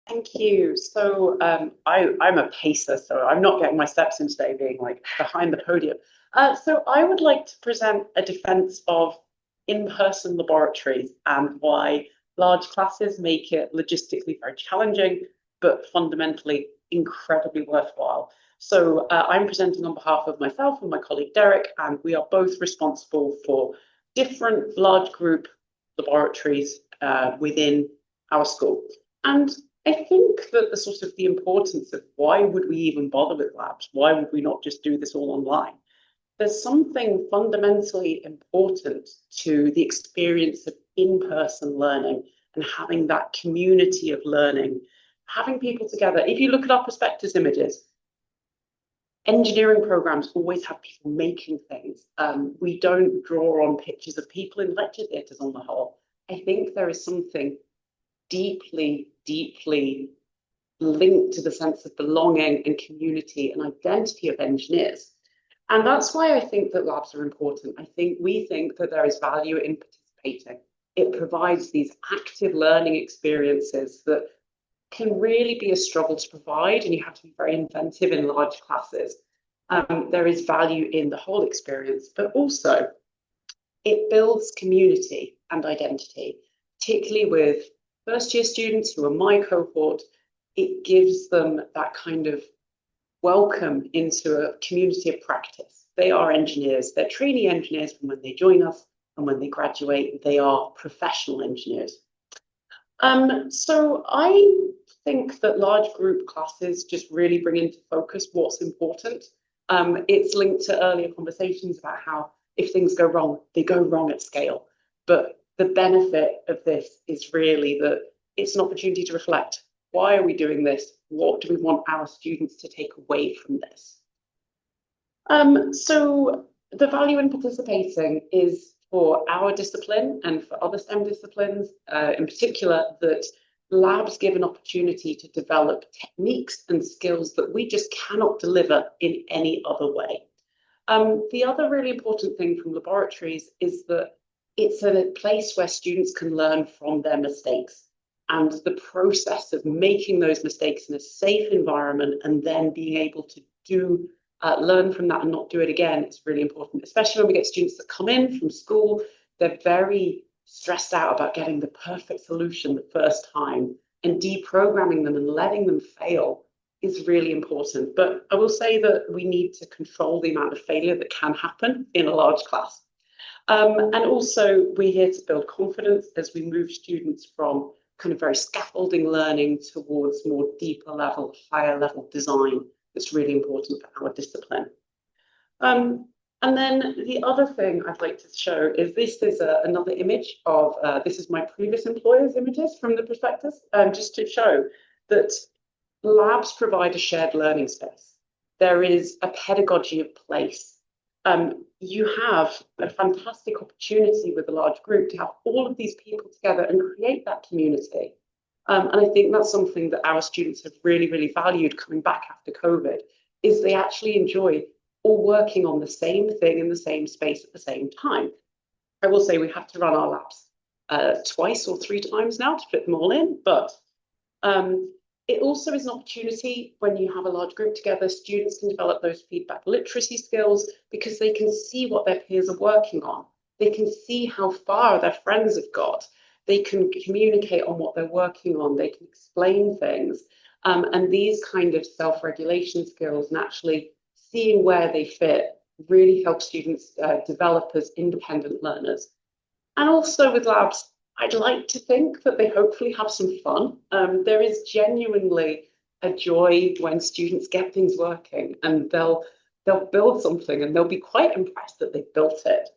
Thank you. I'm a pacer, so I'm not getting my steps in today being like behind the podium. So I would like to present a defense of in-person laboratories and why large classes make it logistically very challenging, but fundamentally incredibly worthwhile. I'm presenting on behalf of myself and my colleague Derek, and we are both responsible for different large group laboratories within our school. And I think that the importance of why would we even bother with labs? Why would we not just do this all online? There's something fundamentally important to the experience of in-person learning and having that community of learning, having people together. If you look at our prospectus images, engineering programs always have people making things. We don't draw on pictures of people in lecture theatres on the whole. I think there is something deeply, deeply linked to the sense of belonging and community and identity of engineers. And that's why I think that labs are important. We think that there is value in participating. It provides these active learning experiences that can really be a struggle to provide, and you have to be very inventive in large classes. There is value in the whole experience, but also it builds community and identity, particularly with first year students who are my cohort. It gives them that kind of welcome into a community of practice. They are engineers, they're trainee engineers from when they join us, and when they graduate, they are professional engineers. So I think that large group classes just really bring into focus what's important. It's linked to earlier conversations about how if things go wrong, they go wrong at scale. But the benefit of this is really that it's an opportunity to reflect. Why are we doing this? What do we want our students to take away from this? So the value in participating is for our discipline and for other STEM disciplines, in particular, that labs give an opportunity to develop techniques and skills that we just cannot deliver in any other way. The other really important thing from laboratories is that it's a place where students can learn from their mistakes, and the process of making those mistakes in a safe environment and then being able to learn from that and not do it again is really important, especially when we get students that come in from school. They're very stressed out about getting the perfect solution the first time, and deprogramming them and letting them fail is really important. But I will say that we need to control the amount of failure that can happen in a large class. And also, we're here to build confidence as we move students from kind of very scaffolding learning towards more deeper level, higher level design that's really important for our discipline. And then the other thing I'd like to show is this is another image of, this is my previous employer's images from the prospectus, just to show that labs provide a shared learning space. There is a pedagogy of place. You have a fantastic opportunity with a large group to have all of these people together and create that community. And I think that's something that our students have really, really valued coming back after COVID, is they actually enjoy all working on the same thing in the same space at the same time. I will say we have to run our labs twice or 3 times now to fit them all in, but it also is an opportunity when you have a large group together. Students can develop those feedback literacy skills because they can see what their peers are working on. They can see how far their friends have got. They can communicate on what they're working on. They can explain things. And these kind of self-regulation skills and actually seeing where they fit really help students develop as independent learners. And also with labs, I'd like to think that they hopefully have some fun. There is genuinely a joy when students get things working, and they'll build something and they'll be quite impressed that they built it.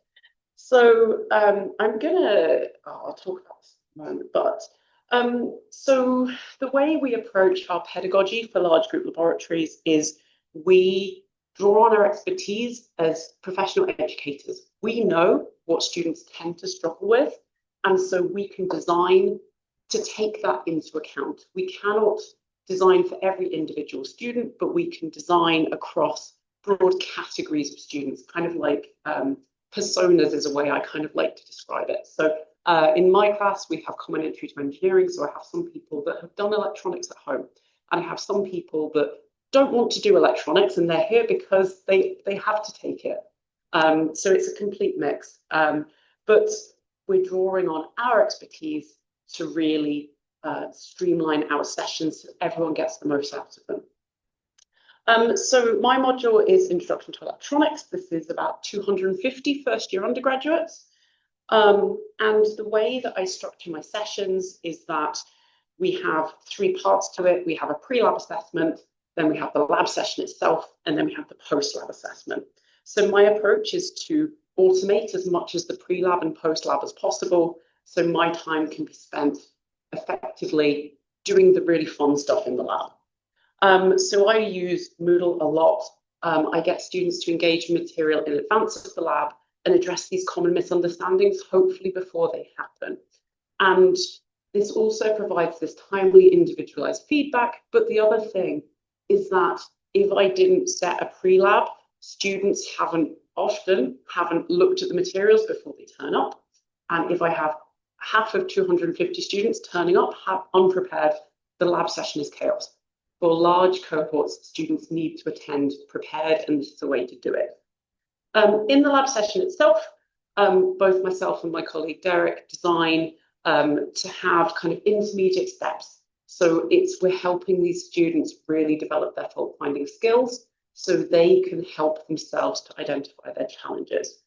So I'll talk about this in a moment, but so the way we approach our pedagogy for large group laboratories is we draw on our expertise as professional educators. We know what students tend to struggle with, and so we can design to take that into account. We cannot design for every individual student, but we can design across broad categories of students, kind of like personas is a way I kind of like to describe it. So In my class, we have common entry to engineering, so I have some people that have done electronics at home, and I have some people that don't want to do electronics, and they're here because they have to take it. So it's a complete mix, but we're drawing on our expertise to really streamline our sessions so everyone gets the most out of them. So my module is Introduction to Electronics. This is about 250 first-year undergraduates. And the way that I structure my sessions is that we have 3 parts to it. We have a pre-lab assessment, then we have the lab session itself, and then we have the post-lab assessment. So my approach is to automate as much as the pre-lab and post-lab as possible, so my time can be spent effectively doing the really fun stuff in the lab. So I use Moodle a lot. I get students to engage in material in advance of the lab and address these common misunderstandings, hopefully before they happen. And this also provides this timely, individualized feedback. But the other thing is that if I didn't set a pre-lab, students often haven't looked at the materials before they turn up. And if I have half of 250 students turning up unprepared, the lab session is chaos. For large cohorts, students need to attend prepared, and this is the way to do it. In the lab session itself, both myself and my colleague Derek design to have kind of intermediate steps. So we're helping these students really develop their fault-finding skills so they can help themselves to identify their challenges.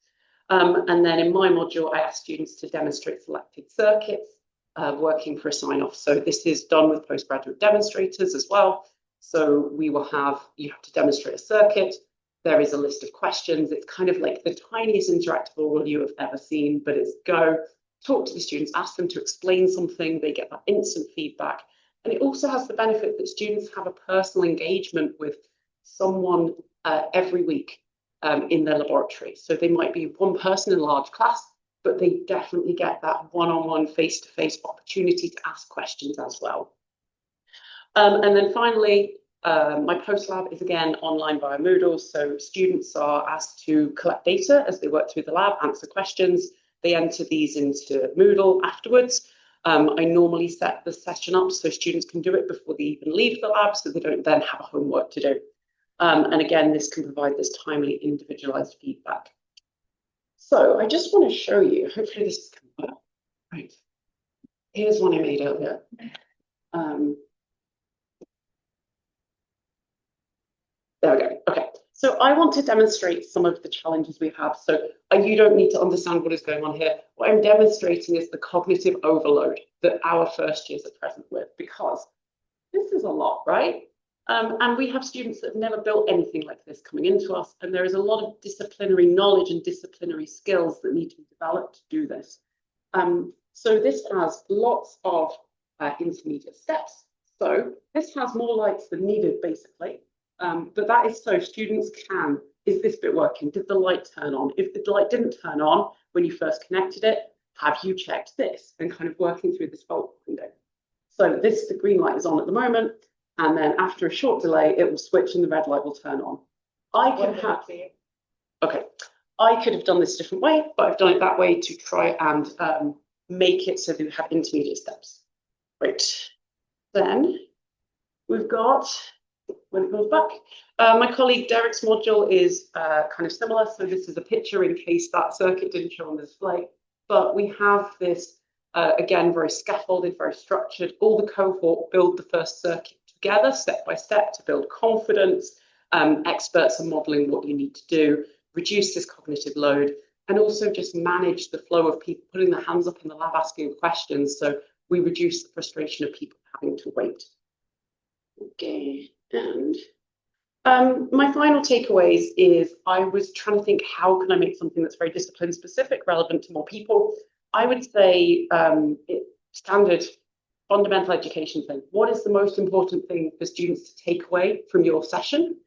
And then in my module, I ask students to demonstrate selected circuits, working for a sign-off. So this is done with postgraduate demonstrators as well. So you have to demonstrate a circuit. There is a list of questions. It's kind of like the tiniest interactive oral you have ever seen, but it's go, talk to the students, ask them to explain something, they get that instant feedback. And it also has the benefit that students have a personal engagement with someone every week in their laboratory. So they might be one person in a large class, but they definitely get that one-on-one, face-to-face opportunity to ask questions as well. And then finally, my post-lab is again online via Moodle. So students are asked to collect data as they work through the lab, answer questions. They enter these into Moodle afterwards. I normally set the session up so students can do it before they even leave the lab, so they don't then have a homework to do. And again, this can provide this timely, individualized feedback. So I just want to show you, hopefully this is going to work. Right. Here's one I made earlier. There we go. Okay. So I want to demonstrate some of the challenges we have. So you don't need to understand what is going on here. What I'm demonstrating is the cognitive overload that our first years are present with, because this is a lot, right? And we have students that have never built anything like this coming into us, and there is a lot of disciplinary knowledge and disciplinary skills that need to be developed to do this. So this has lots of intermediate steps. So this has more lights than needed, basically. But that is so students can, is this bit working? Did the light turn on? If the light didn't turn on when you first connected it, have you checked this? And kind of working through this fault window. So the green light is on at the moment. And then after a short delay, it will switch and the red light will turn on. I could have done this a different way, but I've done it that way to try and make it so that we have intermediate steps. Right. Then we've got, when it goes back, my colleague Derek's module is kind of similar. So this is a picture in case that circuit didn't show on the display. But we have this, again, very scaffolded, very structured. All the cohort build the first circuit together, step by step, to build confidence. Experts are modeling what you need to do, reduce this cognitive load, and also just manage the flow of people putting their hands up in the lab asking questions. So we reduce the frustration of people having to wait. Okay, and my final takeaways is I was trying to think, how can I make something that's very discipline specific, relevant to more people? I would say standard fundamental education thing. What is the most important thing for students to take away from your session?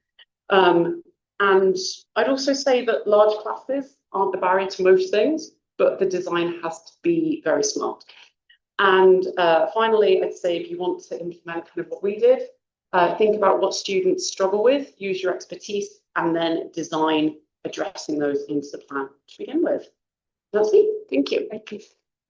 And I'd also say that large classes aren't the barrier to most things, but the design has to be very smart. And finally, I'd say if you want to implement kind of what we did, think about what students struggle with, use your expertise, and then design addressing those into the plan to begin with. That's me. Thank you.